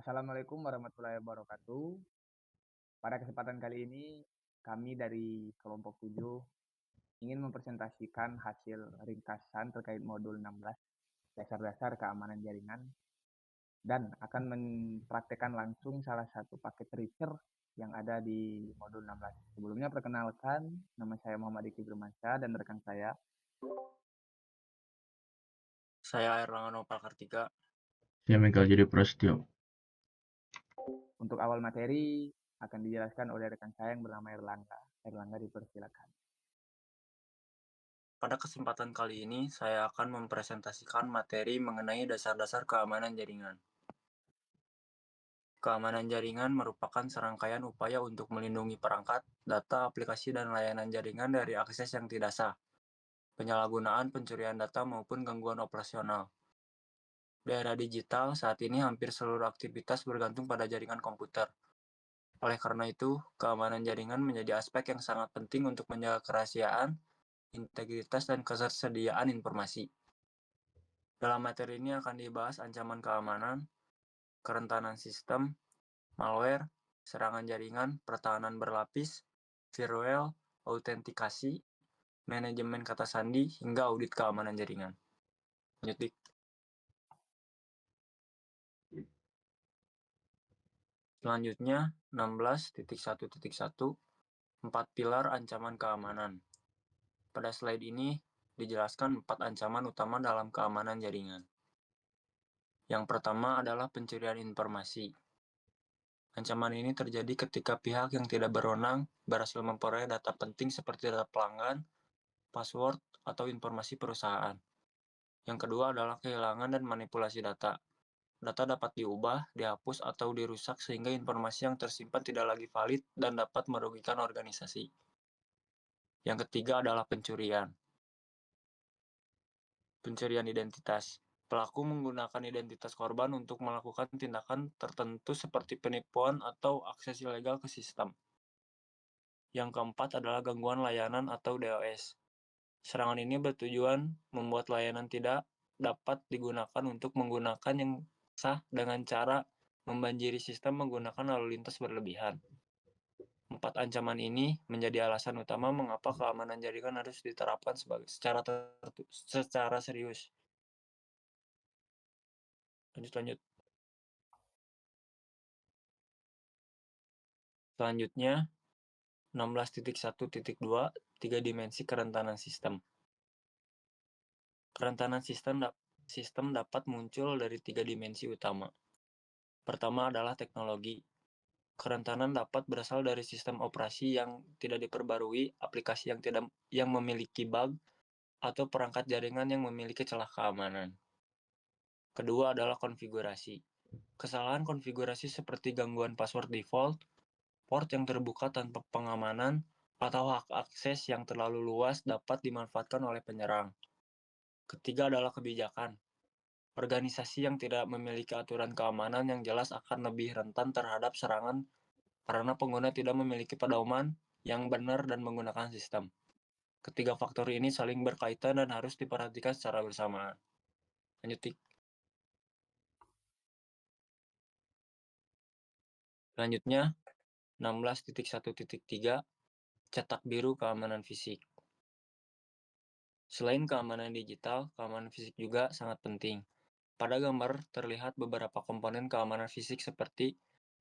Assalamualaikum warahmatullahi wabarakatuh. Pada kesempatan kali ini, kami dari kelompok 7 ingin mempresentasikan hasil ringkasan terkait modul 16 dasar-dasar keamanan jaringan dan akan mempraktekkan langsung salah satu paket research yang ada di modul 16. Sebelumnya perkenalkan, nama saya Muhammad Diki Firmansyah dan rekan saya. Saya Erlangga Nopal Kartika. Saya Michael Jadi Prasetyo. Untuk awal materi akan dijelaskan oleh rekan saya yang bernama Erlangga. Erlangga dipersilakan. Pada kesempatan kali ini, saya akan mempresentasikan materi mengenai dasar-dasar keamanan jaringan. Keamanan jaringan merupakan serangkaian upaya untuk melindungi perangkat, data, aplikasi, dan layanan jaringan dari akses yang tidak sah, penyalahgunaan, pencurian data, maupun gangguan operasional. Di era digital, saat ini hampir seluruh aktivitas bergantung pada jaringan komputer. Oleh karena itu, keamanan jaringan menjadi aspek yang sangat penting untuk menjaga kerahasiaan, integritas, dan ketersediaan informasi. Dalam materi ini akan dibahas ancaman keamanan, kerentanan sistem, malware, serangan jaringan, pertahanan berlapis, firewall, autentikasi, manajemen kata sandi, hingga audit keamanan jaringan. Lanjut. Selanjutnya, 16.1.1, 4 pilar ancaman keamanan. Pada slide ini dijelaskan 4 ancaman utama dalam keamanan jaringan. Yang pertama adalah pencurian informasi. Ancaman ini terjadi ketika pihak yang tidak berwenang berhasil memperoleh data penting seperti data pelanggan, password, atau informasi perusahaan. Yang kedua adalah kehilangan dan manipulasi data. Data dapat diubah, dihapus, atau dirusak sehingga informasi yang tersimpan tidak lagi valid dan dapat merugikan organisasi. Yang ketiga adalah pencurian. Pencurian identitas. Pelaku menggunakan identitas korban untuk melakukan tindakan tertentu seperti penipuan atau akses ilegal ke sistem. Yang keempat adalah gangguan layanan atau DOS. Serangan ini bertujuan membuat layanan tidak dapat digunakan untuk menggunakan yang sah dengan cara membanjiri sistem menggunakan lalu lintas berlebihan. 4 ancaman ini menjadi alasan utama mengapa keamanan jaringan harus diterapkan secara serius. Lanjut. Selanjutnya, 16.1.2, 3 dimensi kerentanan sistem. Kerentanan sistem dapat muncul dari 3 dimensi utama. Pertama adalah teknologi. Kerentanan dapat berasal dari sistem operasi yang tidak diperbarui, aplikasi yang memiliki bug, atau perangkat jaringan yang memiliki celah keamanan. Kedua adalah konfigurasi. Kesalahan konfigurasi seperti gangguan password default, port yang terbuka tanpa pengamanan, atau hak akses yang terlalu luas dapat dimanfaatkan oleh penyerang. Ketiga adalah kebijakan. Organisasi yang tidak memiliki aturan keamanan yang jelas akan lebih rentan terhadap serangan karena pengguna tidak memiliki pedoman yang benar dan menggunakan sistem. Ketiga faktor ini saling berkaitan dan harus diperhatikan secara bersamaan. Lanjut. Selanjutnya, 16.1.3, cetak biru keamanan fisik. Selain keamanan digital, keamanan fisik juga sangat penting. Pada gambar terlihat beberapa komponen keamanan fisik seperti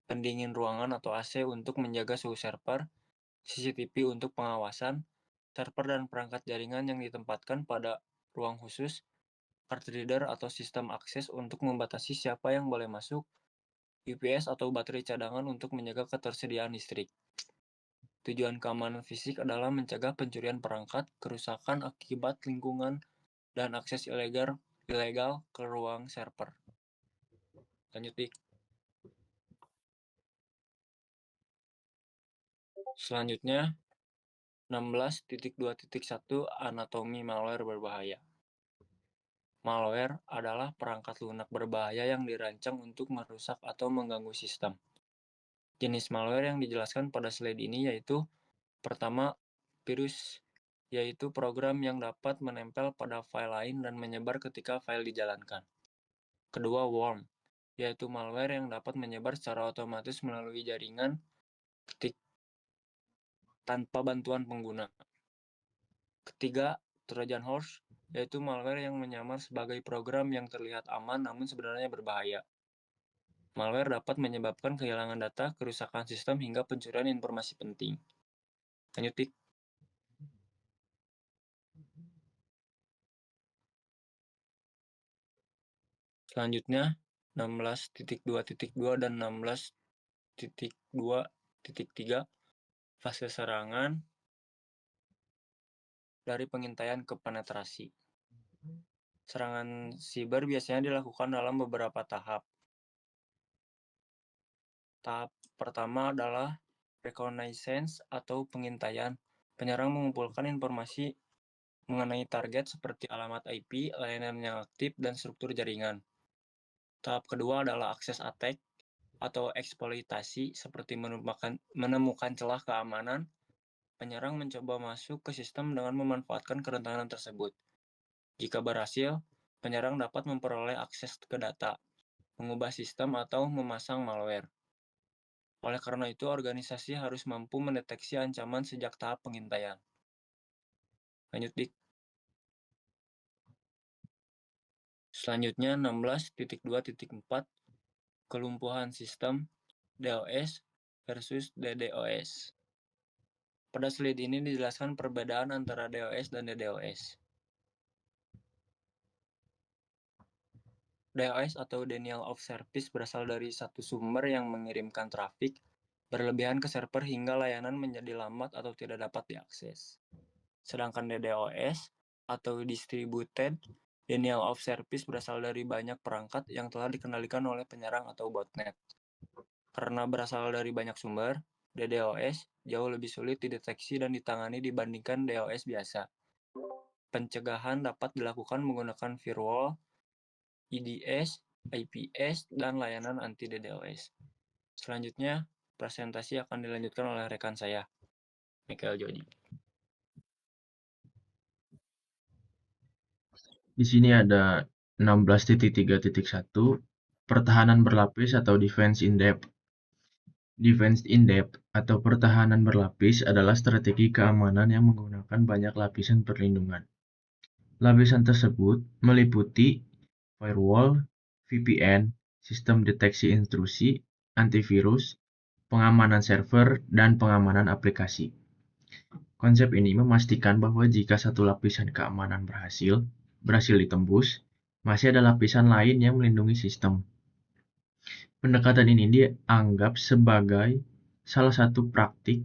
pendingin ruangan atau AC untuk menjaga suhu server, CCTV untuk pengawasan, server dan perangkat jaringan yang ditempatkan pada ruang khusus, card reader atau sistem akses untuk membatasi siapa yang boleh masuk, UPS atau baterai cadangan untuk menjaga ketersediaan listrik. Tujuan keamanan fisik adalah mencegah pencurian perangkat, kerusakan akibat lingkungan, dan akses ilegal ke ruang server. Lanjut, Dik. Selanjutnya, 16.2.1, anatomi malware berbahaya. Malware adalah perangkat lunak berbahaya yang dirancang untuk merusak atau mengganggu sistem. Jenis malware yang dijelaskan pada slide ini yaitu pertama, virus, yaitu program yang dapat menempel pada file lain dan menyebar ketika file dijalankan. Kedua, worm, yaitu malware yang dapat menyebar secara otomatis melalui jaringan tanpa bantuan pengguna. Ketiga, Trojan Horse, yaitu malware yang menyamar sebagai program yang terlihat aman namun sebenarnya berbahaya. Malware dapat menyebabkan kehilangan data, kerusakan sistem, hingga pencurian informasi penting. Lanjut, Dik. Selanjutnya, 16.2.2 dan 16.2.3 fase serangan dari pengintaian ke penetrasi. Serangan siber biasanya dilakukan dalam beberapa tahap. Tahap pertama adalah reconnaissance atau pengintaian. Penyerang mengumpulkan informasi mengenai target seperti alamat IP, layanan yang aktif, dan struktur jaringan. Tahap kedua adalah access attack atau eksploitasi, seperti menemukan celah keamanan. Penyerang mencoba masuk ke sistem dengan memanfaatkan kerentanan tersebut. Jika berhasil, penyerang dapat memperoleh akses ke data, mengubah sistem, atau memasang malware. Oleh karena itu, organisasi harus mampu mendeteksi ancaman sejak tahap pengintaian. Lanjut, Dik. Selanjutnya, 16.2.4 kelumpuhan sistem DOS versus DDoS. Pada slide ini dijelaskan perbedaan antara DOS dan DDoS. DOS atau Denial of Service berasal dari satu sumber yang mengirimkan trafik berlebihan ke server hingga layanan menjadi lambat atau tidak dapat diakses. Sedangkan DDoS atau Distributed Denial of Service berasal dari banyak perangkat yang telah dikendalikan oleh penyerang atau botnet. Karena berasal dari banyak sumber, DDoS jauh lebih sulit dideteksi dan ditangani dibandingkan DOS biasa. Pencegahan dapat dilakukan menggunakan firewall, IDS, IPS, dan layanan anti-DDoS. Selanjutnya, presentasi akan dilanjutkan oleh rekan saya, Michael Jody. Di sini ada 16.3.1 pertahanan berlapis atau defense in depth. Defense in depth atau pertahanan berlapis adalah strategi keamanan yang menggunakan banyak lapisan perlindungan. Lapisan tersebut meliputi firewall, VPN, sistem deteksi intrusi, antivirus, pengamanan server, dan pengamanan aplikasi. Konsep ini memastikan bahwa jika satu lapisan keamanan berhasil ditembus, masih ada lapisan lain yang melindungi sistem. Pendekatan ini dianggap sebagai salah satu praktik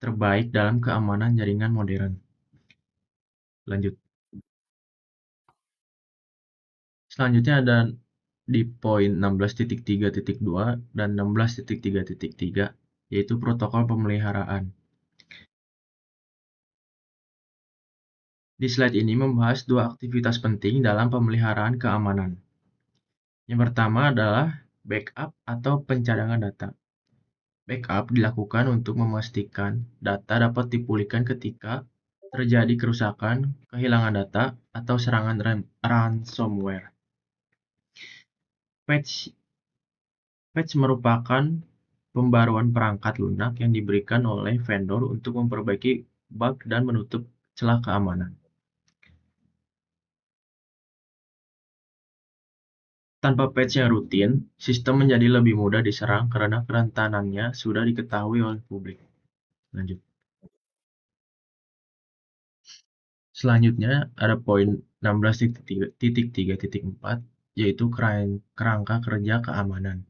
terbaik dalam keamanan jaringan modern. Lanjut. Selanjutnya ada di poin 16.3.2 dan 16.3.3, yaitu protokol pemeliharaan. Di slide ini membahas dua aktivitas penting dalam pemeliharaan keamanan. Yang pertama adalah backup atau pencadangan data. Backup dilakukan untuk memastikan data dapat dipulihkan ketika terjadi kerusakan, kehilangan data, atau serangan ransomware. Patch merupakan pembaruan perangkat lunak yang diberikan oleh vendor untuk memperbaiki bug dan menutup celah keamanan. Tanpa patch yang rutin, sistem menjadi lebih mudah diserang karena kerentanannya sudah diketahui oleh publik. Lanjut. Selanjutnya ada poin 16.3.4, yaitu kerangka kerja keamanan.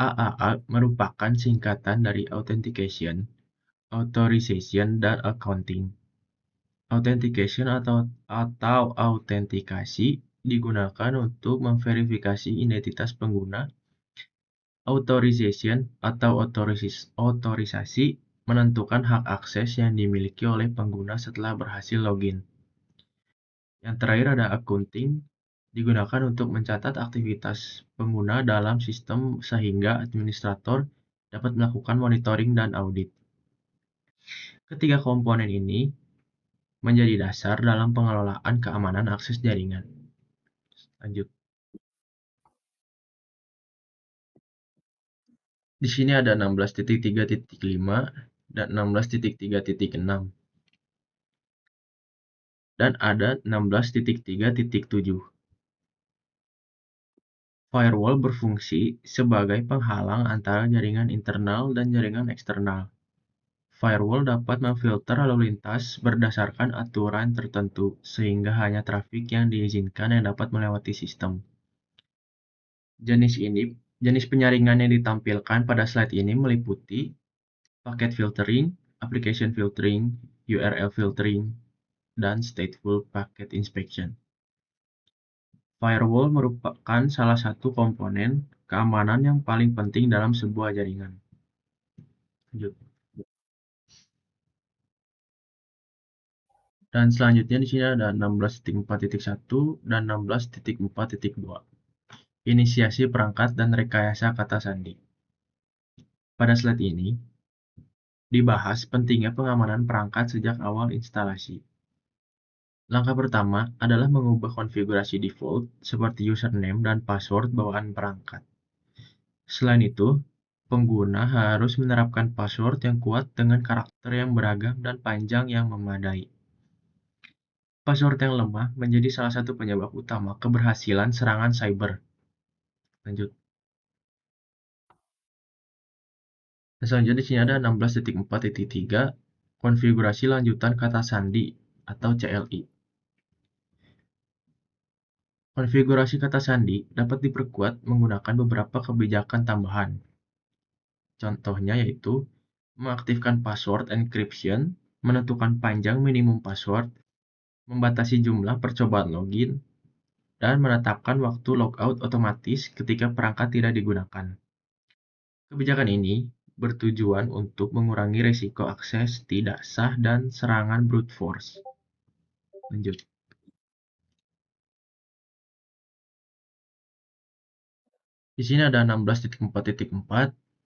AAA merupakan singkatan dari Authentication, Authorization, dan Accounting. Authentication atau autentikasi digunakan untuk memverifikasi identitas pengguna. Authorization atau otorisasi menentukan hak akses yang dimiliki oleh pengguna setelah berhasil login. Yang terakhir ada accounting, digunakan untuk mencatat aktivitas pengguna dalam sistem sehingga administrator dapat melakukan monitoring dan audit. Ketiga komponen ini menjadi dasar dalam pengelolaan keamanan akses jaringan. Lanjut. Di sini ada 16.3.5 dan 16.3.6 dan ada 16.3.7. Firewall berfungsi sebagai penghalang antara jaringan internal dan jaringan eksternal. Firewall dapat memfilter lalu lintas berdasarkan aturan tertentu, sehingga hanya trafik yang diizinkan yang dapat melewati sistem. Jenis penyaringan yang ditampilkan pada slide ini meliputi packet filtering, application filtering, URL filtering, dan stateful packet inspection. Firewall merupakan salah satu komponen keamanan yang paling penting dalam sebuah jaringan. Lanjut. Dan selanjutnya di sini ada 16.4.1 dan 16.4.2. Inisiasi perangkat dan rekayasa kata sandi. Pada slide ini dibahas pentingnya pengamanan perangkat sejak awal instalasi. Langkah pertama adalah mengubah konfigurasi default seperti username dan password bawaan perangkat. Selain itu, pengguna harus menerapkan password yang kuat dengan karakter yang beragam dan panjang yang memadai. Password yang lemah menjadi salah satu penyebab utama keberhasilan serangan cyber. Lanjut. Selanjutnya di sini ada 16.4.3 konfigurasi lanjutan kata sandi atau CLI. Konfigurasi kata sandi dapat diperkuat menggunakan beberapa kebijakan tambahan. Contohnya yaitu mengaktifkan password encryption, menentukan panjang minimum password, membatasi jumlah percobaan login, dan menetapkan waktu logout otomatis ketika perangkat tidak digunakan. Kebijakan ini bertujuan untuk mengurangi risiko akses tidak sah dan serangan brute force. Lanjut. Di sini ada 16.4.4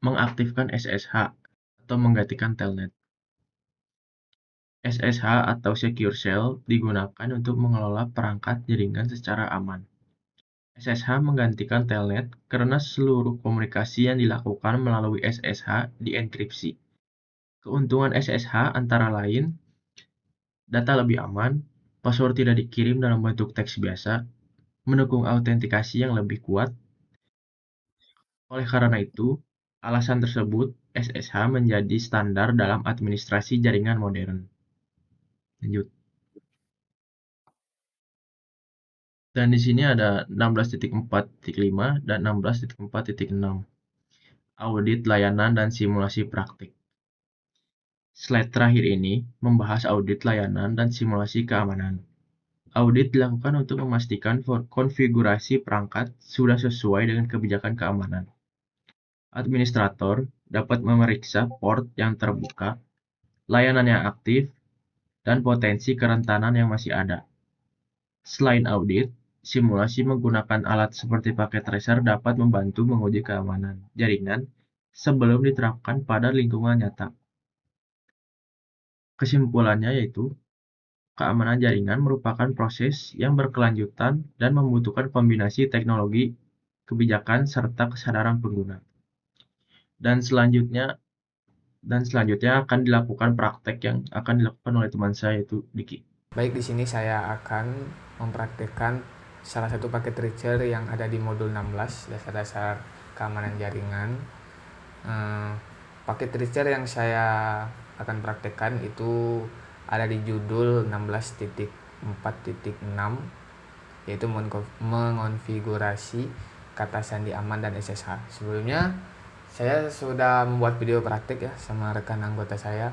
mengaktifkan SSH atau menggantikan telnet. SSH atau Secure Shell digunakan untuk mengelola perangkat jaringan secara aman. SSH menggantikan telnet karena seluruh komunikasi yang dilakukan melalui SSH dienkripsi. Keuntungan SSH antara lain, data lebih aman, password tidak dikirim dalam bentuk teks biasa, mendukung autentikasi yang lebih kuat. Oleh karena itu, alasan tersebut, SSH menjadi standar dalam administrasi jaringan modern. Lanjut. Dan di sini ada 16.4.5 dan 16.4.6. Audit layanan dan simulasi praktik. Slide terakhir ini membahas audit layanan dan simulasi keamanan. Audit dilakukan untuk memastikan konfigurasi perangkat sudah sesuai dengan kebijakan keamanan. Administrator dapat memeriksa port yang terbuka, layanan yang aktif, dan potensi kerentanan yang masih ada. Selain audit, simulasi menggunakan alat seperti packet tracer dapat membantu menguji keamanan jaringan sebelum diterapkan pada lingkungan nyata. Kesimpulannya yaitu, keamanan jaringan merupakan proses yang berkelanjutan dan membutuhkan kombinasi teknologi, kebijakan, serta kesadaran pengguna. Dan selanjutnya akan dilakukan praktek yang akan dilakukan oleh teman saya, yaitu Diki. Baik, di sini saya akan mempraktikkan salah satu paket tracer yang ada di modul 16, dasar-dasar keamanan jaringan. Paket tracer yang saya akan praktekkan itu ada di judul 16.4.6, yaitu mengonfigurasi kata sandi aman dan SSH. Sebelumnya saya sudah membuat video praktik ya sama rekan anggota saya.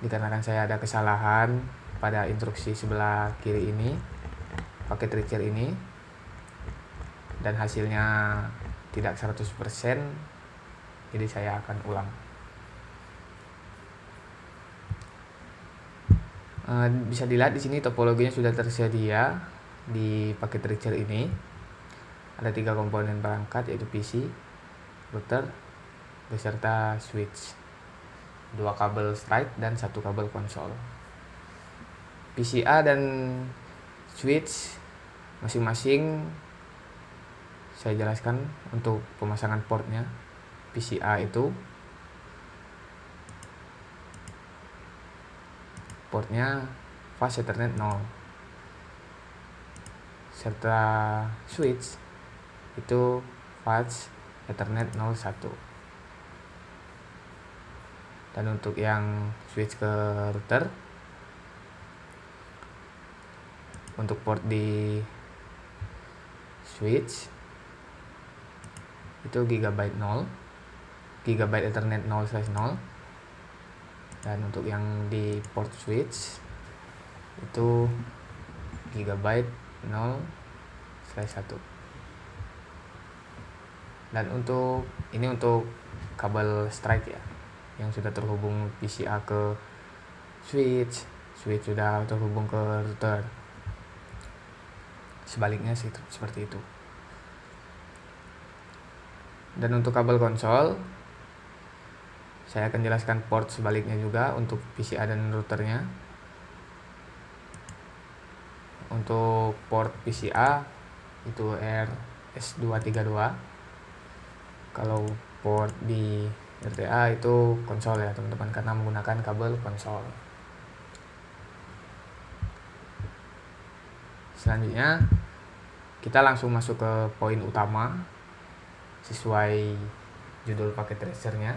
Dikarenakan saya ada kesalahan pada instruksi sebelah kiri ini, paket tracer ini, dan hasilnya tidak 100%, jadi saya akan ulang. Bisa dilihat di sini topologinya sudah tersedia di paket tracer ini. Ada 3 komponen perangkat, yaitu PC, router, beserta switch, 2 kabel straight dan 1 kabel konsol. PCA dan switch masing-masing saya jelaskan untuk pemasangan portnya. PCA itu portnya fast Ethernet 0, serta switch itu fast Ethernet 01. Dan untuk yang switch ke router, untuk port di switch itu gigabyte Ethernet 0/0. Dan untuk yang di port switch itu gigabyte 0/1. Dan untuk kabel strike ya, yang sudah terhubung PCA ke switch sudah terhubung ke router. Sebaliknya sih seperti itu. Dan untuk kabel konsol, saya akan jelaskan port sebaliknya juga untuk PCA dan routernya. Untuk port PCA itu RS232. Kalau port di RTA itu konsol ya teman-teman, karena menggunakan kabel konsol. Selanjutnya kita langsung masuk ke poin utama sesuai judul paket tracernya,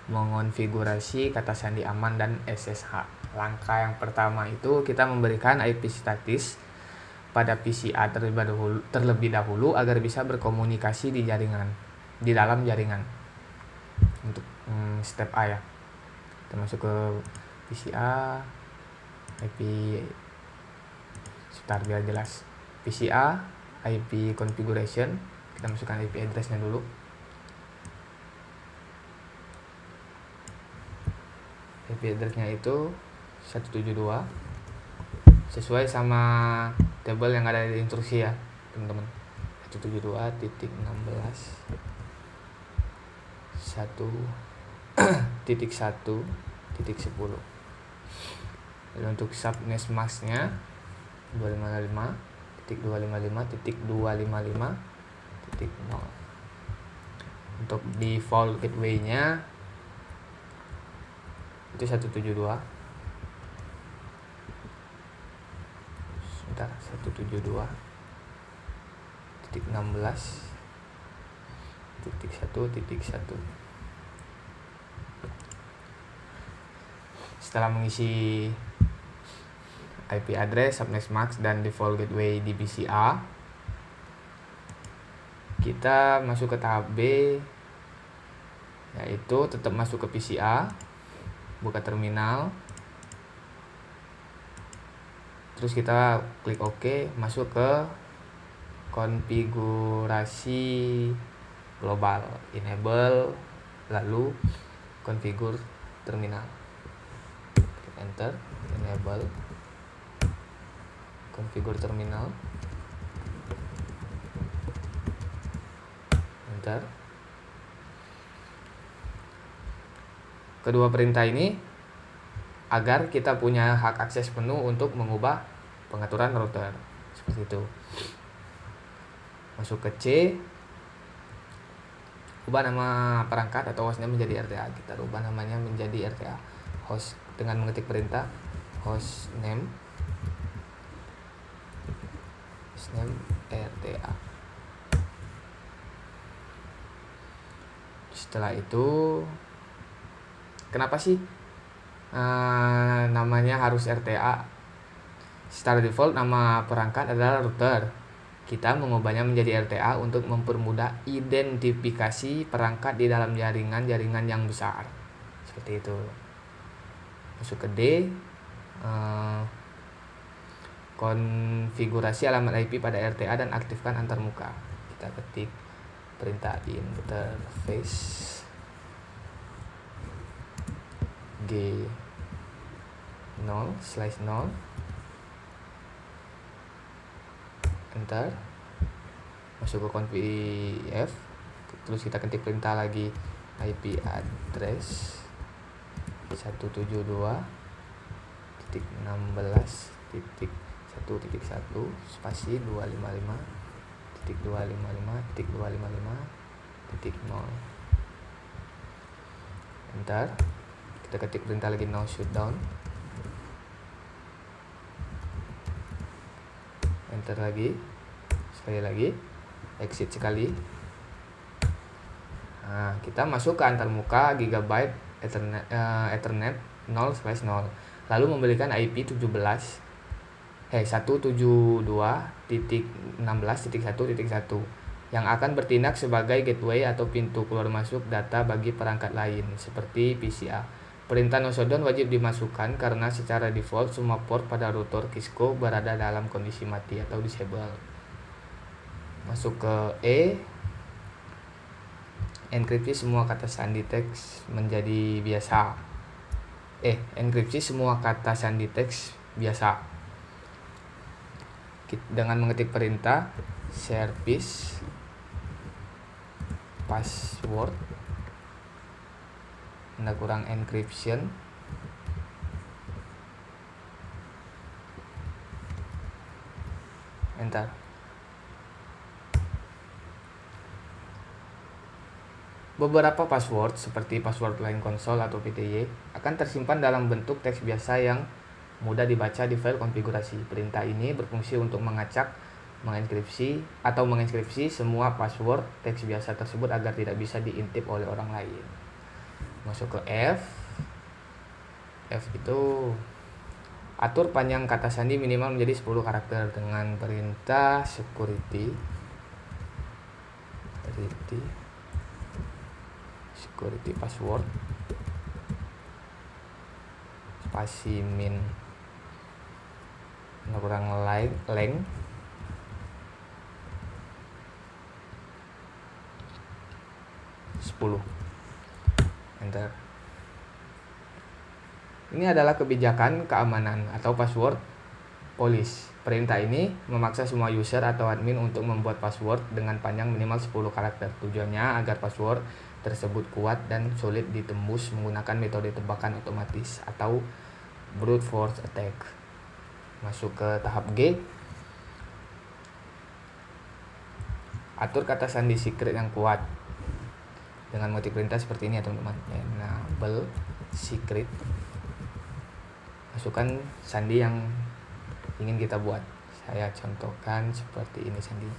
mengonfigurasi kata sandi aman dan SSH. Langkah yang pertama itu kita memberikan IP status pada PCA terlebih dahulu agar bisa berkomunikasi di dalam jaringan. Untuk step A ya, kita masuk ke PCA, IP sebentar biar jelas. PCA IP configuration, kita masukkan IP address-nya dulu. IP address-nya itu 172 sesuai sama tabel yang ada di instruksi ya teman-teman. 172.1.1.10. Dan untuk subnet mask-nya 255.255.255.0. Untuk default gateway-nya itu 172. Sebentar, 172.16.1.1. Setelah mengisi IP address, subnet mask, dan default gateway di PCA, kita masuk ke tahap B, yaitu tetap masuk ke PCA, buka terminal, terus kita klik OK, masuk ke konfigurasi global, enable, lalu configure terminal. Enter, enable, configure terminal, enter. Kedua perintah ini agar kita punya hak akses penuh untuk mengubah pengaturan router, seperti itu. Masuk ke C, ubah nama perangkat atau hostnya menjadi RTA. Kita ubah namanya menjadi RTA host dengan mengetik perintah hostname RTA. Setelah itu, kenapa sih namanya harus RTA? Secara default nama perangkat adalah router. Kita mengubahnya menjadi RTA untuk mempermudah identifikasi perangkat di dalam jaringan yang besar. Seperti itu. Masuk ke D, konfigurasi alamat IP pada RTA dan aktifkan antarmuka. Kita ketik perintah interface G0/0, enter. Masuk ke config, terus kita ketik perintah lagi IP address 172.16.1.1 spasi 255.255.255.0. Enter. Kita ketik perintah lagi no shutdown. Enter lagi. Sekali lagi. Exit sekali. Nah, kita masuk ke antarmuka Gigabyte Ethernet 0/0. Lalu memberikan IP 172.16.1.1 yang akan bertindak sebagai gateway atau pintu keluar masuk data bagi perangkat lain seperti PCA. Perintah no shutdown wajib dimasukkan karena secara default semua port pada router Cisco berada dalam kondisi mati atau disable. Masuk ke E. Enkripsi semua kata sandi teks menjadi biasa. Enkripsi semua kata sandi teks biasa. Dengan mengetik perintah service password encryption enter. Beberapa password seperti password line console atau PTY akan tersimpan dalam bentuk teks biasa yang mudah dibaca di file konfigurasi. Perintah ini berfungsi untuk mengacak, menginskripsi semua password teks biasa tersebut agar tidak bisa diintip oleh orang lain. Masuk ke F. F itu atur panjang kata sandi minimal menjadi 10 karakter dengan perintah security password spasi min kurang length enter. Ini adalah kebijakan keamanan atau password police. Perintah ini memaksa semua user atau admin untuk membuat password dengan panjang minimal 10 karakter. Tujuannya agar password tersebut kuat dan sulit ditembus menggunakan metode tebakan otomatis atau brute force attack. Masuk ke tahap G. Atur kata sandi secret yang kuat dengan mengetik perintah seperti ini ya teman-teman. Enable secret. Masukkan sandi yang ingin kita buat. Saya contohkan seperti ini sandi.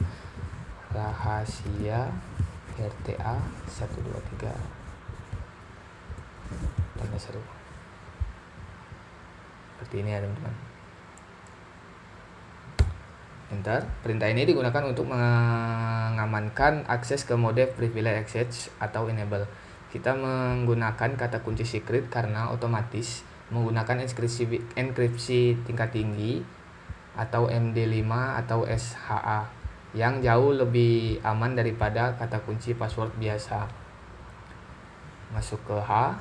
Rahasia RTA 123 tanda seru. Seperti ini ya teman-teman. Enter. Perintah ini digunakan untuk mengamankan akses ke mode privilege access atau enable. Kita menggunakan kata kunci secret karena otomatis menggunakan enkripsi tingkat tinggi atau MD5 atau SHA yang jauh lebih aman daripada kata kunci password biasa. Masuk ke H.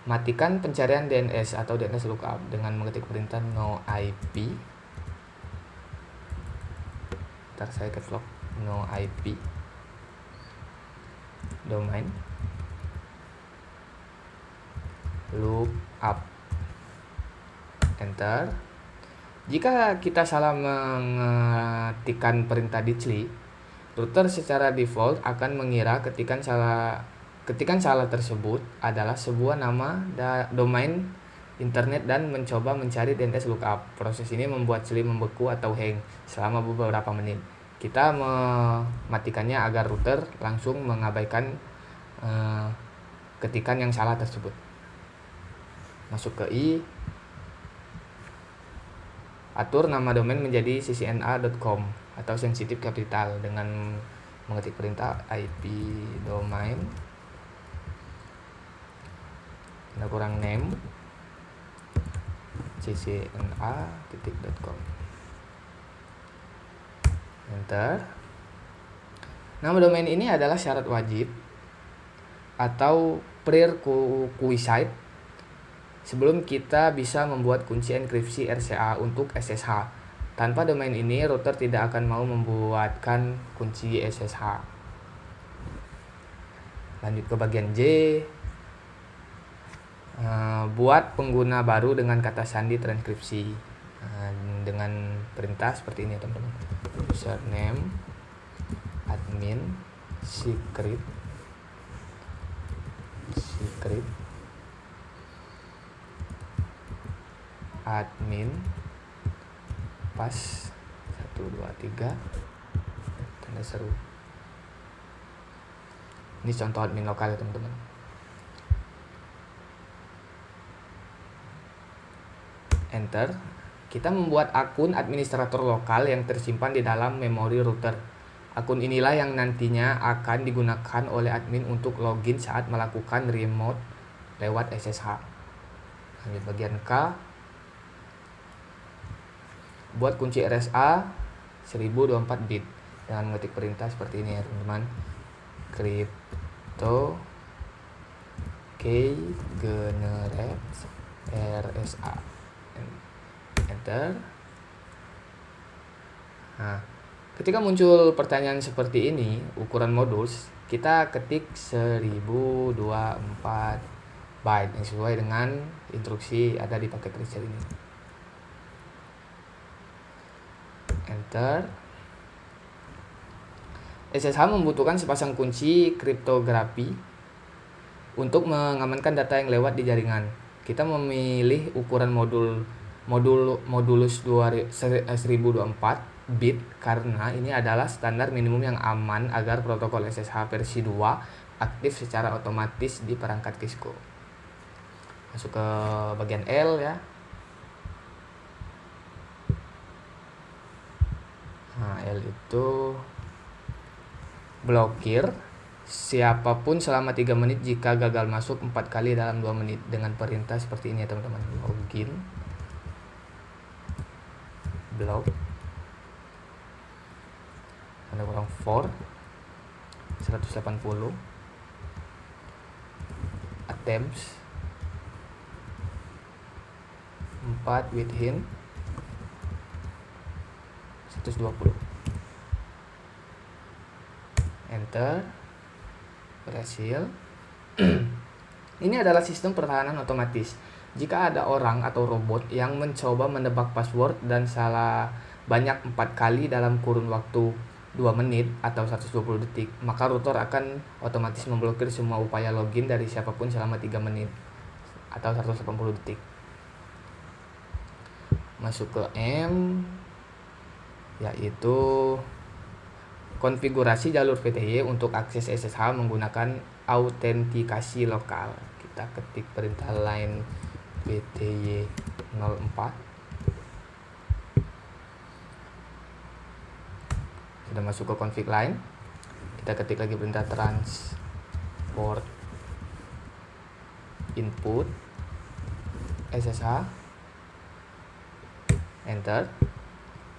Matikan pencarian DNS atau DNS lookup dengan mengetik perintah no IP. Ntar saya caps lock no IP domain lookup enter. Jika kita salah mengetikkan perintah dicli, router secara default akan mengira ketikan salah tersebut adalah sebuah nama domain internet dan mencoba mencari DNS lookup. Proses ini membuat CLI membeku atau hang selama beberapa menit. Kita mematikannya agar router langsung mengabaikan ketikan yang salah tersebut. Masuk ke I. Atur nama domain menjadi ccna.com atau sensitif capital dengan mengetik perintah IP domain kurang name ccna.com enter. Nama domain ini adalah syarat wajib atau prerequisite sebelum kita bisa membuat kunci enkripsi RCA untuk SSH. Tanpa domain ini, router tidak akan mau membuatkan kunci SSH. Lanjut ke bagian J. Buat pengguna baru dengan kata sandi transkripsi dengan perintah seperti ini teman-teman. Username admin secret script admin pas 1 2 3 tanda seru. Ini contoh admin lokal ya teman-teman. Enter. Kita membuat akun administrator lokal yang tersimpan di dalam memori router. Akun inilah yang nantinya akan digunakan oleh admin untuk login saat melakukan remote lewat SSH. Lanjut bagian K. Buat kunci RSA 1024 bit dengan mengetik perintah seperti ini ya teman-teman. Crypto key generate RSA. Enter. Nah, ketika muncul pertanyaan seperti ini, ukuran modul kita ketik 1024 byte yang sesuai dengan instruksi ada di paket register ini. Enter. SSH membutuhkan sepasang kunci kriptografi untuk mengamankan data yang lewat di jaringan. Kita memilih ukuran modulus 1024 bit karena ini adalah standar minimum yang aman agar protokol SSH versi 2 aktif secara otomatis di perangkat Cisco. Masuk ke bagian L ya. Nah, L itu blokir siapapun selama 3 menit jika gagal masuk 4 kali dalam 2 menit dengan perintah seperti ini ya teman-teman. Login block tanda kurang for 180 attempts 4 with hint 120. Enter. Berhasil. Ini adalah sistem pertahanan otomatis. Jika ada orang atau robot yang mencoba menebak password dan salah banyak 4 kali dalam kurun waktu 2 menit atau 120 detik, maka router akan otomatis memblokir semua upaya login dari siapapun selama 3 menit atau 180 detik. Masuk ke M, yaitu konfigurasi jalur PTY untuk akses SSH menggunakan autentikasi lokal. Kita ketik perintah line PTY 04. Sudah masuk ke config line. Kita ketik lagi perintah transport input SSH. Enter.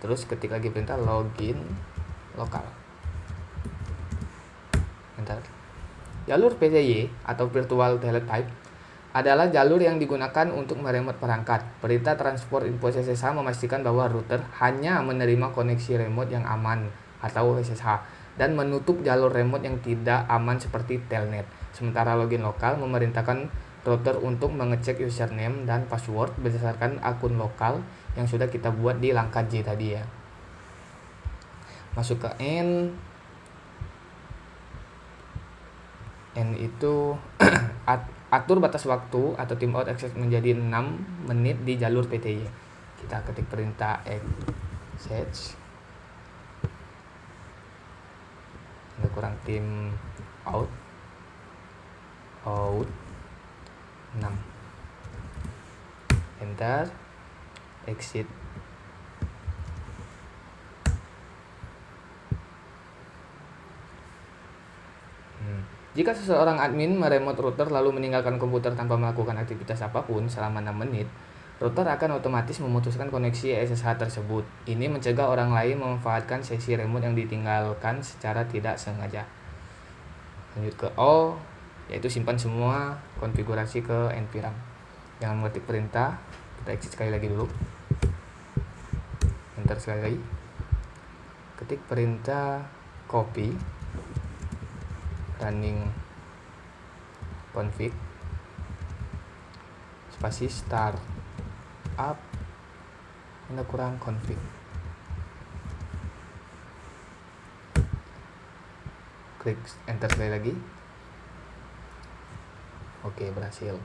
Terus ketik lagi perintah login lokal. Enter. Jalur PTY atau Virtual Teletype adalah jalur yang digunakan untuk meremote perangkat. Perintah transport info SSH memastikan bahwa router hanya menerima koneksi remote yang aman atau SSH dan menutup jalur remote yang tidak aman seperti telnet. Sementara login lokal memerintahkan router untuk mengecek username dan password berdasarkan akun lokal yang sudah kita buat di langkah J tadi ya. Masuk ke N. N itu atur batas waktu atau timeout access menjadi 6 menit di jalur PTY. Kita ketik perintah access ada kurang tim out 6. Enter. Exit. Jika seseorang admin meremote router lalu meninggalkan komputer tanpa melakukan aktivitas apapun selama 6 menit, router akan otomatis memutuskan koneksi SSH tersebut. Ini mencegah orang lain memanfaatkan sesi remote yang ditinggalkan secara tidak sengaja. Lanjut ke O, yaitu simpan semua konfigurasi ke npram. Jangan mengetik perintah, kita exit sekali lagi dulu. Enter sekali lagi. Ketik perintah copy running config spasi start up ada kurang config. Klik enter sekali lagi. Oke, berhasil.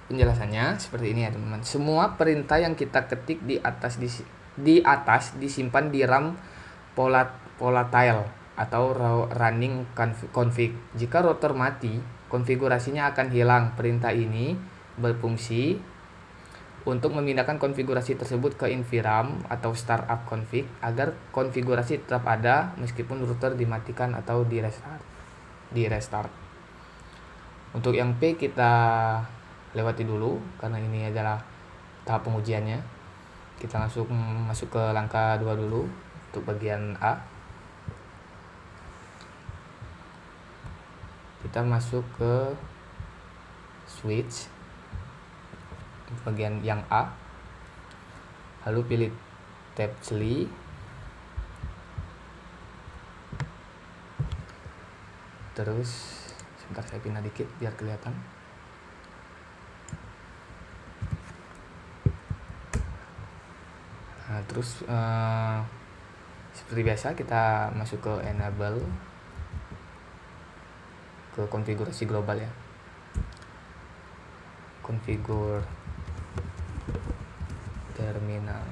Penjelasannya seperti ini ya teman-teman. Semua perintah yang kita ketik di atas disimpan di RAM volatile atau running config. Jika router mati, konfigurasinya akan hilang. Perintah ini berfungsi untuk memindahkan konfigurasi tersebut ke NVRAM atau startup config agar konfigurasi tetap ada meskipun router dimatikan atau di restart. Untuk yang P kita lewati dulu karena ini adalah tahap pengujiannya. Kita masuk ke langkah 2 dulu untuk bagian A. Kita masuk ke switch bagian yang A, lalu pilih tab CLI, terus sebentar saya pindah dikit biar kelihatan. Nah, terus seperti biasa kita masuk ke enable, ke konfigurasi global ya, konfigur terminal.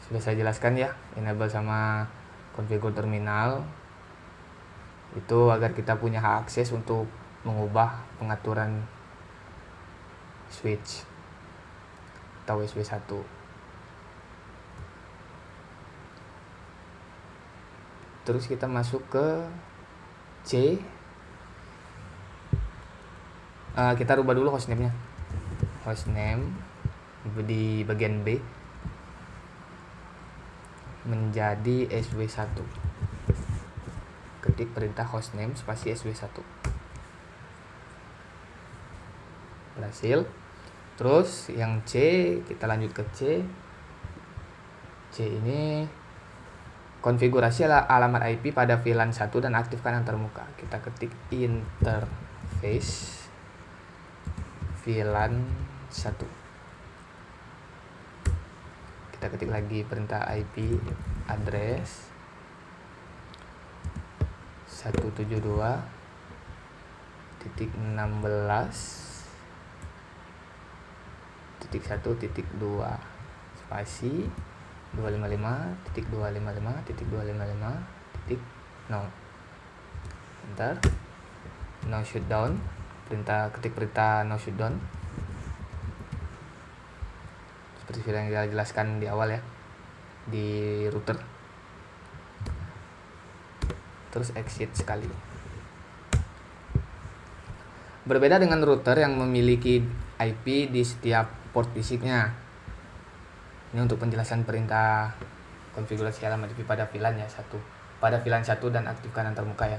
Sudah saya jelaskan ya, enable sama konfigur terminal itu agar kita punya hak akses untuk mengubah pengaturan switch atau SW1. Terus kita masuk ke C. Kita rubah dulu hostname-nya. Hostname di bagian B menjadi SW1. Ketik perintah hostname spasi SW1. Berhasil. Terus yang C, kita lanjut ke C. C ini konfigurasi alamat IP pada VLAN 1 dan aktifkan antarmuka. Kita ketik interface VLAN 1. Kita ketik lagi perintah IP address 172.16.1.2 spasi 255.255.255.0. Enter. No shutdown. Ketik perintah no shutdown. Seperti sudah yang kita jelaskan di awal ya, di router. Terus exit sekali. Berbeda dengan router yang memiliki IP di setiap port fisiknya. Ini untuk penjelasan perintah konfigurasi alamat IP pada VLAN ya, pada VLAN 1 dan aktifkan antarmuka ya.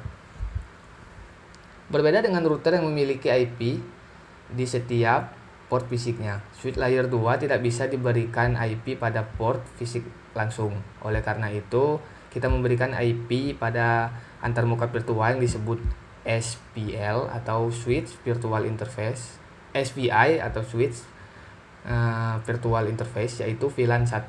Berbeda dengan router yang memiliki IP di setiap port fisiknya. Switch layer 2 tidak bisa diberikan IP pada port fisik langsung. Oleh karena itu, kita memberikan IP pada antarmuka virtual yang disebut SVL atau Switch Virtual Interface, SVI atau Switch Virtual Interface, yaitu VLAN 1.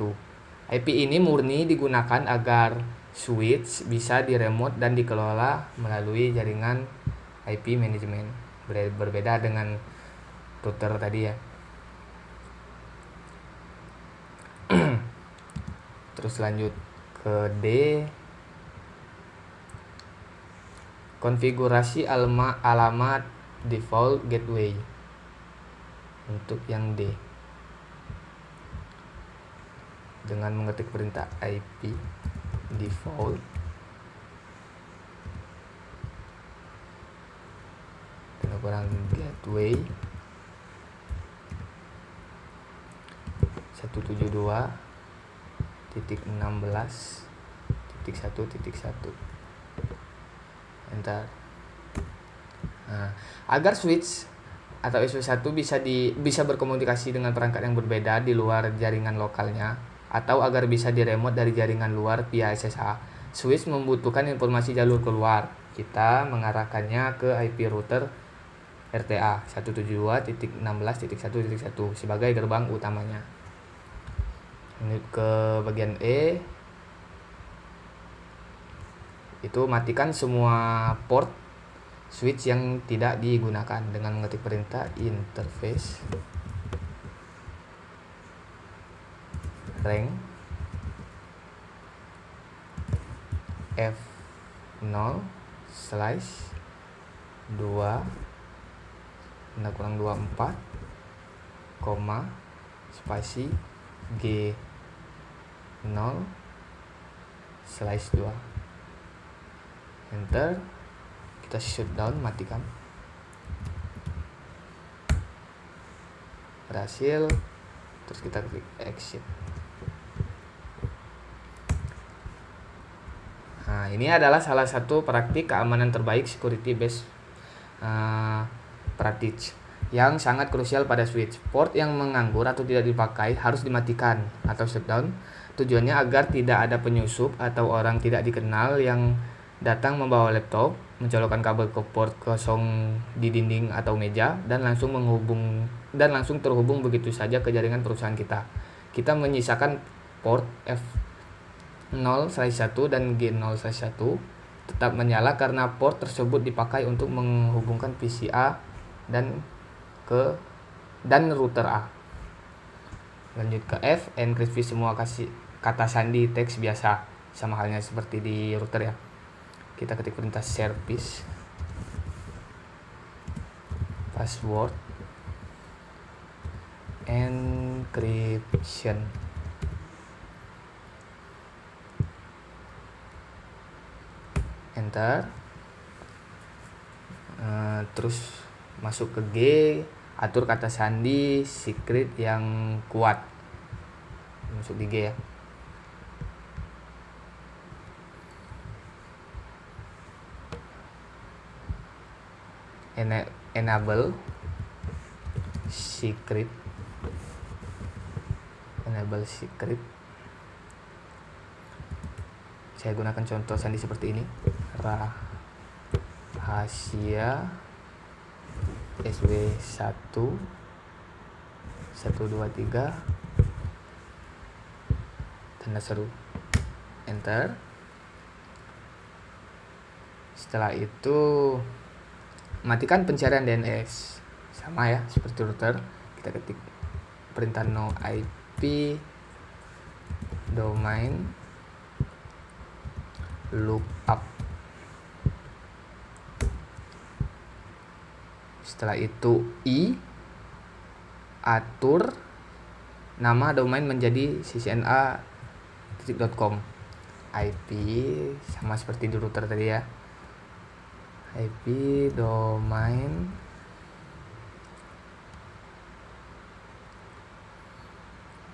IP ini murni digunakan agar switch bisa diremote dan dikelola melalui jaringan IP manajemen. Berbeda dengan router tadi ya. Terus lanjut ke D. Konfigurasi alamat default gateway. Untuk yang D, dengan mengetik perintah IP default kurang gateway 172.16.1.1. Enter. Nah, agar switch atau SW1 bisa berkomunikasi dengan perangkat yang berbeda di luar jaringan lokalnya, atau agar bisa diremote dari jaringan luar via SSH, switch membutuhkan informasi jalur keluar. Kita mengarahkannya ke IP router RTA 172.16.1.1 sebagai gerbang utamanya. Ini ke bagian E. itu matikan semua port switch yang tidak digunakan dengan mengetik perintah interface rank F0 slash 2 -24 koma spasi G0 slash 2 enter. Kita shutdown, matikan, berhasil. Terus kita klik exit. Nah, ini adalah salah satu praktik keamanan terbaik security based practice yang sangat krusial pada switch. Port yang menganggur atau tidak dipakai harus dimatikan atau shutdown. Tujuannya agar tidak ada penyusup atau orang tidak dikenal yang datang membawa laptop, mencolokkan kabel ke port kosong di dinding atau meja dan langsung terhubung begitu saja ke jaringan perusahaan kita. Kita menyisakan port F0/1 dan G0/1 tetap menyala karena port tersebut dipakai untuk menghubungkan PC A dan router A. Lanjut ke F, enkripsi semua kata sandi teks biasa, sama halnya seperti di router ya. Kita ketik perintah service password encryption, enter. Terus masuk ke G, atur kata sandi secret yang kuat, masuk di G ya. Enable secret, saya gunakan contoh sandi seperti ini, rahasia SW1 123 tanda seru, enter. Setelah itu matikan pencarian DNS, sama ya seperti router. Kita ketik perintah no IP domain lookup. Setelah itu atur nama domain menjadi ccna.com. IP sama seperti di router tadi ya, IP domain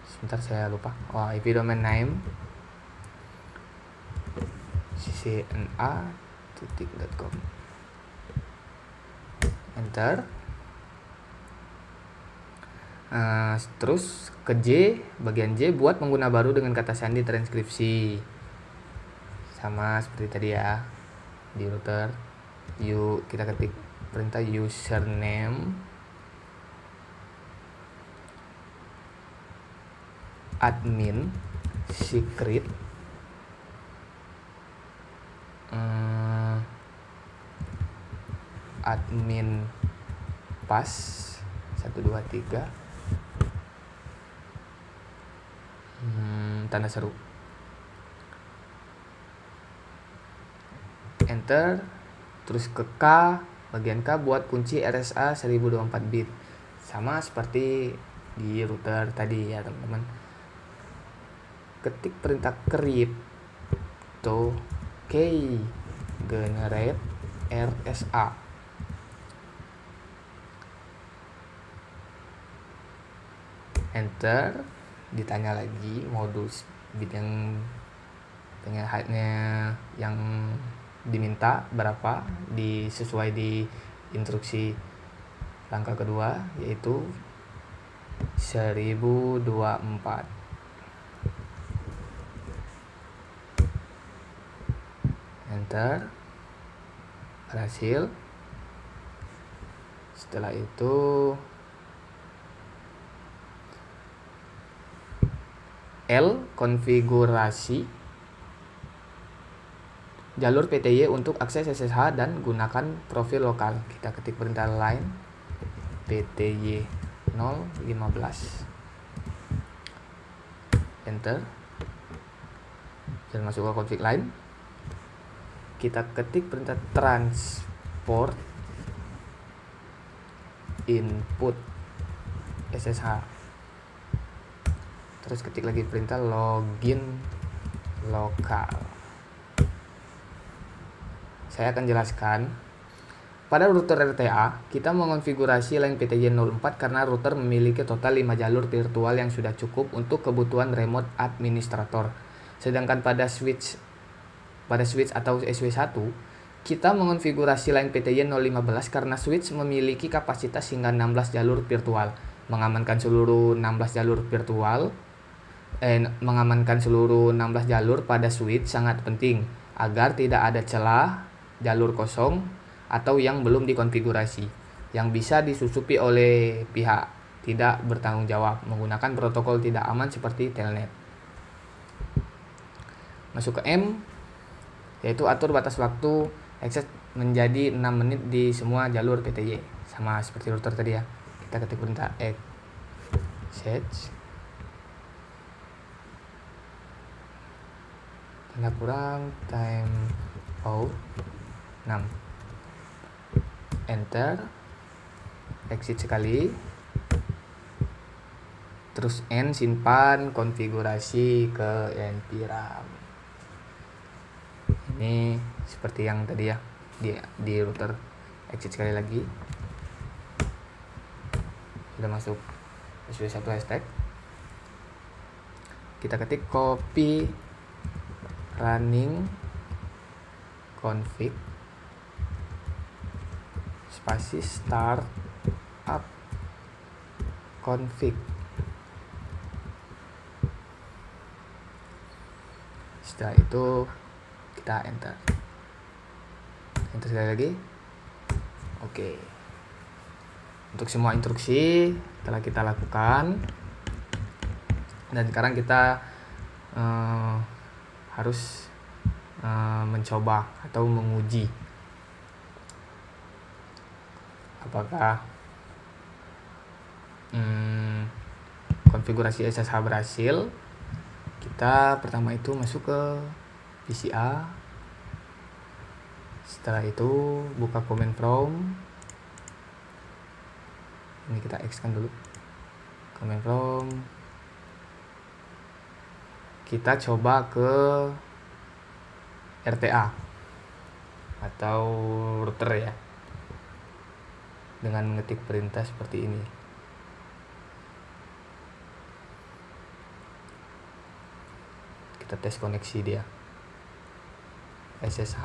sebentar saya lupa. IP domain name ccna.com, enter. Terus ke J, bagian J, buat pengguna baru dengan kata sandi transkripsi, sama seperti tadi ya di router. Kita ketik perintah username admin secret admin pas 123 tanda seru, enter. Terus ke K, bagian K buat kunci RSA 1024 bit, sama seperti di router tadi ya teman-teman. Ketik perintah crypto key generate RSA, enter. Ditanya lagi modus bit yang diminta berapa, sesuai di instruksi langkah kedua, yaitu 1024, enter. Berhasil. Setelah itu L, konfigurasi. jalur PTY untuk akses SSH dan gunakan profil lokal. Kita ketik perintah line PTY 015, enter, dan masuk ke config line. Kita ketik perintah transport input SSH, terus ketik lagi perintah login lokal. Saya akan jelaskan. Pada router RTA, kita mengonfigurasi line PTY 04 karena router memiliki total 5 jalur virtual yang sudah cukup untuk kebutuhan remote administrator. Sedangkan pada switch atau SW1, kita mengonfigurasi line PTY 015 karena switch memiliki kapasitas hingga 16 jalur virtual. Mengamankan seluruh 16 jalur pada switch sangat penting agar tidak ada celah, jalur kosong, atau yang belum dikonfigurasi yang bisa disusupi oleh pihak tidak bertanggung jawab menggunakan protokol tidak aman seperti telnet. Masuk ke M, yaitu atur batas waktu akses menjadi 6 menit di semua jalur PTY, sama seperti router tadi ya. Kita ketik perintah access tanda kurang time out 6, enter, exit sekali, terus N simpan konfigurasi ke npram. Ini seperti yang tadi ya, di router. Exit sekali lagi, sudah masuk SW1 hashtag. Kita ketik copy running config spasi start up config. Setelah itu kita enter sekali lagi. Oke. Untuk semua instruksi telah kita lakukan, dan sekarang kita harus mencoba atau menguji apakah konfigurasi SSH berhasil. Kita pertama itu masuk ke PCA, setelah itu buka command prompt. Ini kita X kan dulu command prompt, kita coba ke RTA atau router ya, dengan mengetik perintah seperti ini. Kita tes koneksi dia. SSH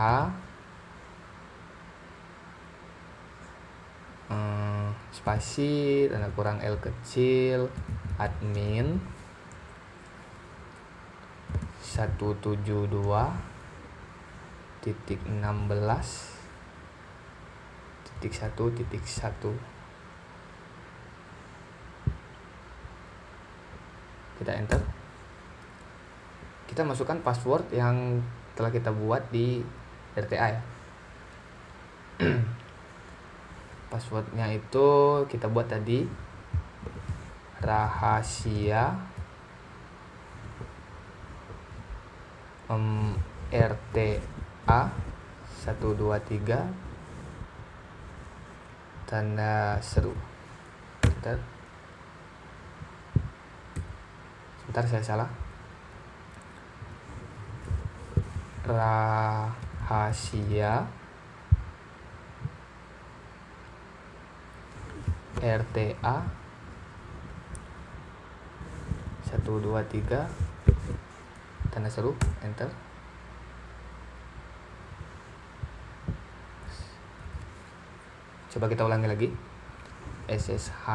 spasi tanda kurang L kecil admin 172.16.1.1. Kita enter. Kita masukkan password yang telah kita buat di RTA ya. Passwordnya itu kita buat tadi, rahasia RTA 123 tanda seru. Sebentar saya salah. Rahasia RTA 123 tanda seru, enter. Coba kita ulangi lagi. SSH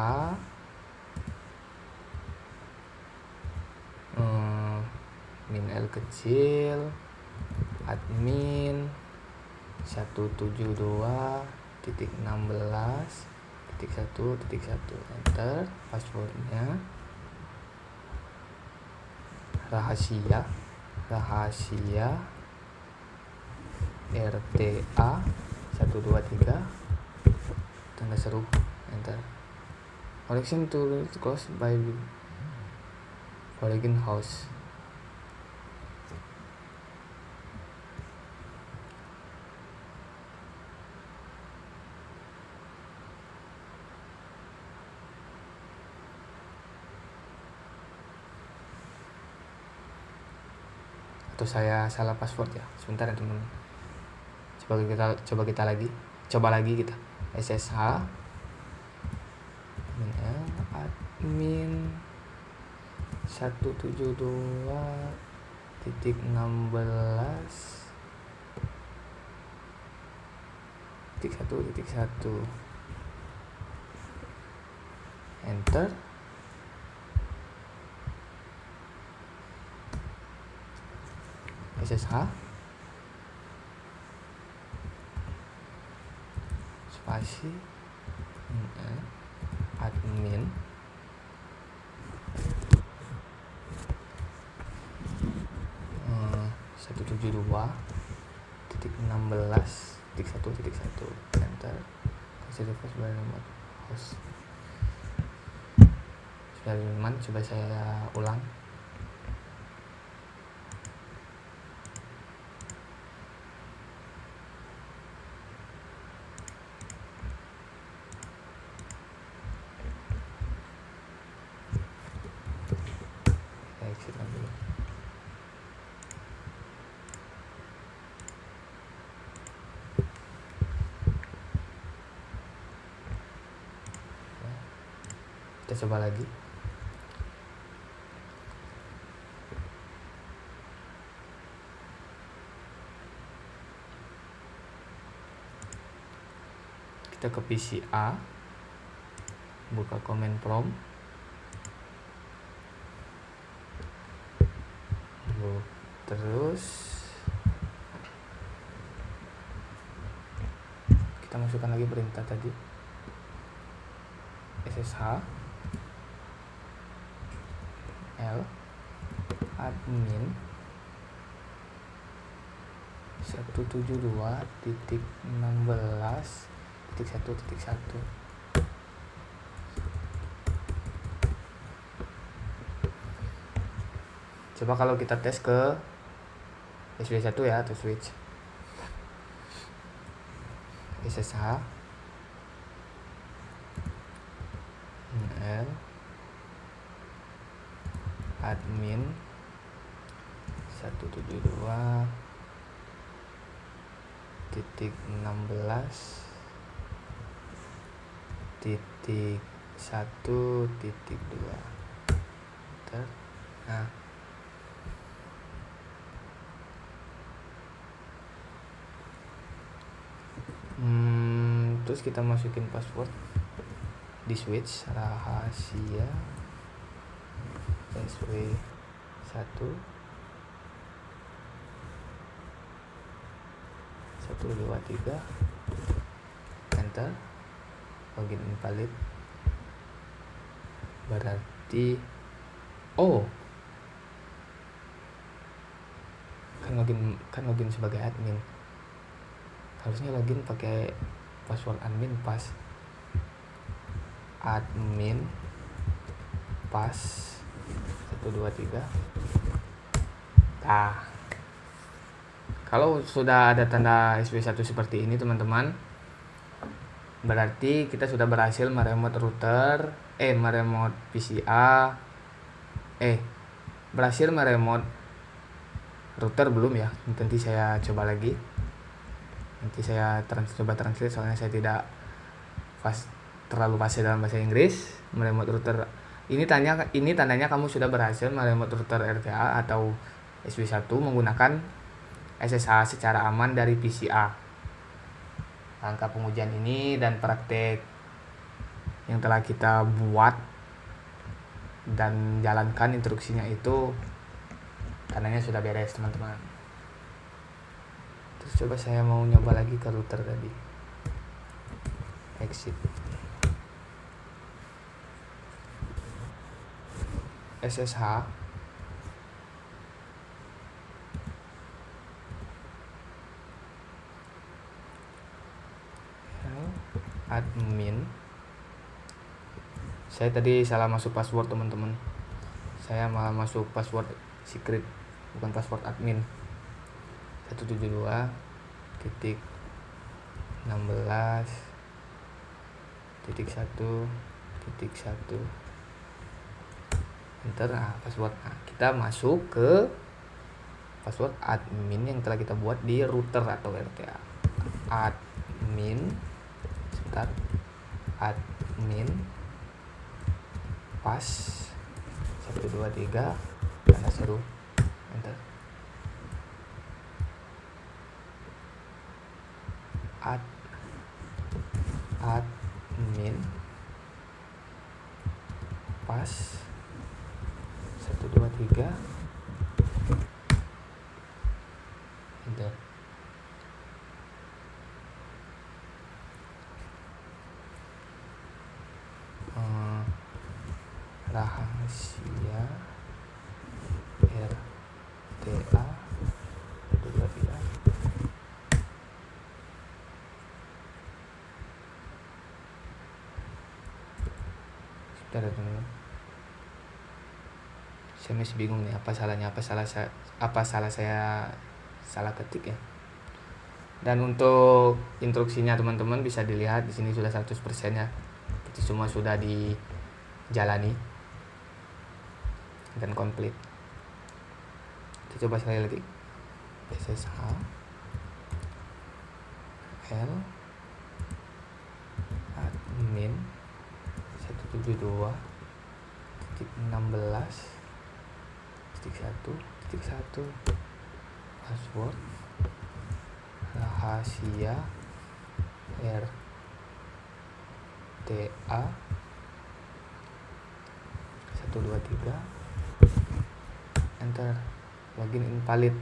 min L kecil admin 172.16.1.1, enter. Passwordnya rahasia RTA 123 tanda seru, enter. Connection to close by Polygon house. Atau saya salah password ya, sebentar ya teman-teman. Coba lagi kita SSH admin 172.16.1.1 enter. SSH spasi admin 172.16.1.1 enter. Kasih request by remote host. Sudah teman, coba saya ulang. Exit lagi. Kita coba lagi. Kita ke PC A, buka command prompt, terus kita masukkan lagi perintah tadi, SSH L admin 172.16.1.1. Coba kalau kita tes ke SW1 ya, atau switch SSH L admin 172.16.1.2. Nah, terus kita masukin password di switch rahasia SW1 123 enter. Login invalid, berarti kan login sebagai admin, harusnya login pakai password admin pas admin pas 123. Nah, kalau sudah ada tanda SW1 seperti ini teman-teman, berarti kita sudah berhasil meremote router, meremote PCA, berhasil meremote router belum ya. Nanti saya coba lagi. Nanti saya coba translate, soalnya saya tidak terlalu fasih dalam bahasa Inggris. Meremote router ini tandanya kamu sudah berhasil meremote router RTA atau SW1 menggunakan SSH secara aman dari PCA. Langkah pengujian ini dan praktek yang telah kita buat dan jalankan instruksinya itu tandanya sudah beres teman-teman. Terus coba saya mau nyoba lagi ke router tadi, exit SSH admin. Saya tadi salah masuk password teman-teman, saya malah masuk password secret, bukan password admin. 172.16.1.1 enter. Password. Kita masuk ke password admin yang telah kita buat di router atau RTA. Admin, sebentar, admin pas 123 tanda seru, enter. Admin pas 123 enter. Rahasia RTA 123. Sebentar ya teman-teman, saya masih bingung nih, apa salahnya, apa salah saya salah ketik ya. Dan untuk instruksinya teman-teman bisa dilihat di sini sudah 100% ya. Itu semua sudah dijalani dan komplit. Kita coba sekali lagi. SSH L admin 172.16.1.1 password rahasia RTA 123 enter. Login invalid.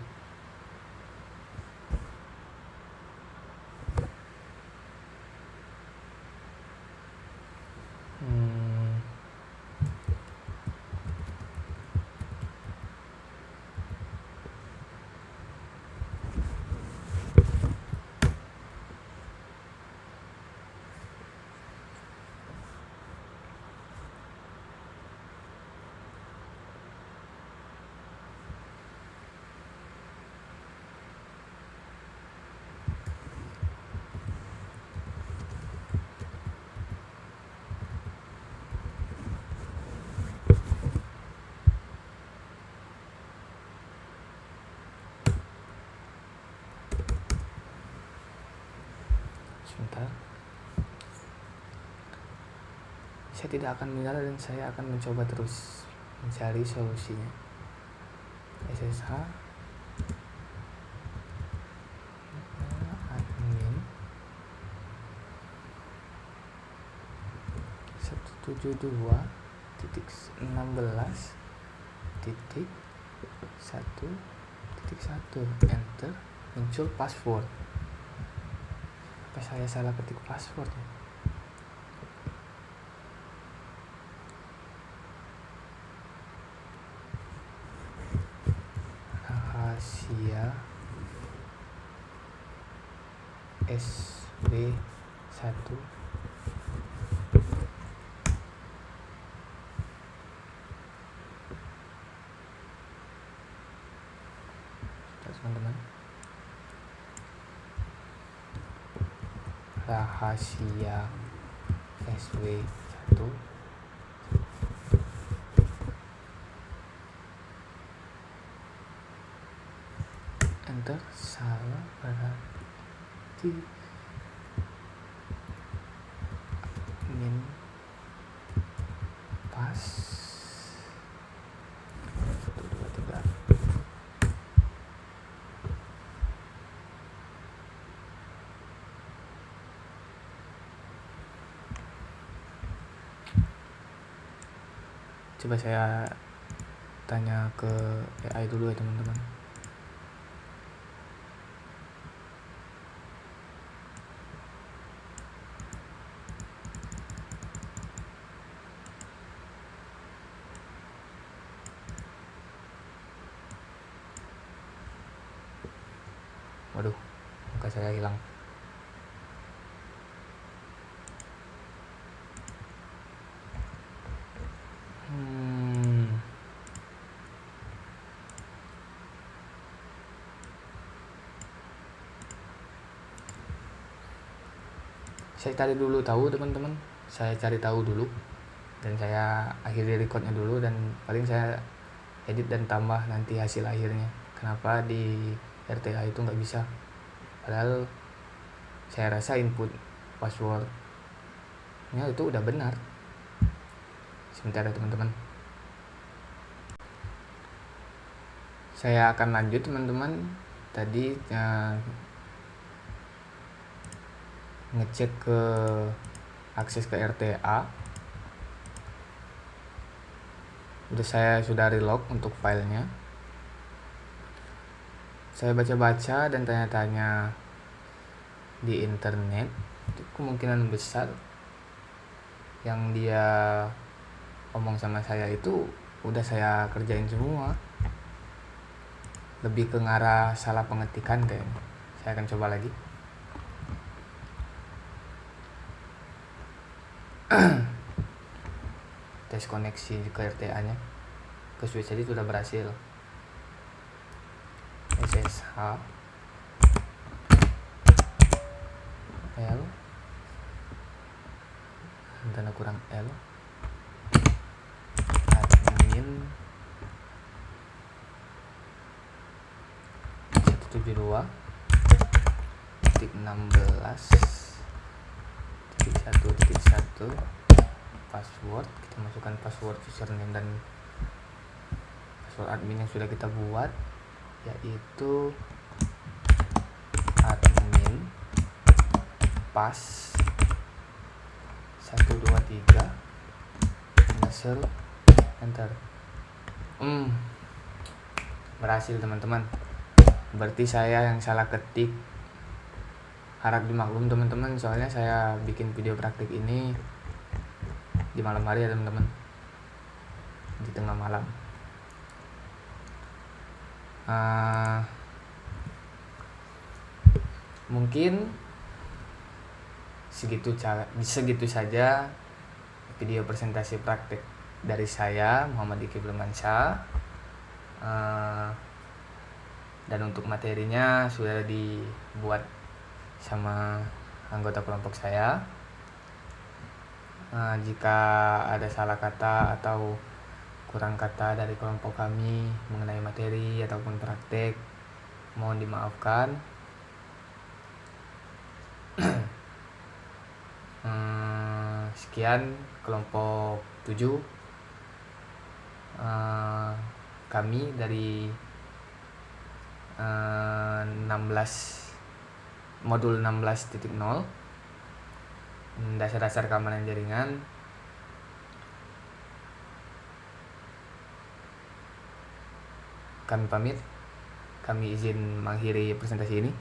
Sebentar, saya tidak akan menyerah dan saya akan mencoba terus mencari solusinya. SSH admin 172.16.1.1 enter. Muncul password. Apa saya salah ketik password ya? Rahasia SB1 teman-teman. Rahasia SW1 enter. Salah berarti admin pas 123. Coba saya tanya ke AI dulu ya teman-teman. Waduh, muka saya hilang. saya cari dulu tahu teman-teman, saya cari tahu dulu dan saya akhiri recordnya dulu, dan paling saya edit dan tambah nanti hasil akhirnya. Kenapa di RTA itu nggak bisa, padahal saya rasa input passwordnya itu udah benar. Sebentar ya teman-teman, saya akan lanjut teman-teman. Tadi ngecek ke akses ke RTA, saya sudah relog untuk filenya. Saya baca-baca dan tanya-tanya di internet, itu kemungkinan besar yang dia omong sama saya itu udah saya kerjain semua. Lebih ke ngarah salah pengetikan kayaknya. Saya akan coba lagi. Tes koneksi ke RTA nya ke switch tadi sudah berhasil. SSH L tanda kurang L admin 172.16.1.1 password. Kita masukkan password username dan password admin yang sudah kita buat, yaitu admin pass 123 enter. Berhasil teman-teman. Berarti saya yang salah ketik. Harap dimaklum teman-teman, soalnya saya bikin video praktik ini di malam hari ya teman-teman, di tengah malam. Mungkin segitu saja video presentasi praktik dari saya, Muhammad Diki Firmansyah. Dan untuk materinya sudah dibuat sama anggota kelompok saya. Jika ada salah kata atau kurang kata dari kelompok kami mengenai materi ataupun praktek, mohon dimaafkan. Sekian kelompok 7 kami dari 16 modul 16.0 dasar-dasar keamanan jaringan. Kami pamit, kami izin mengakhiri presentasi ini.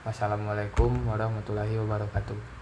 Wassalamualaikum warahmatullahi wabarakatuh.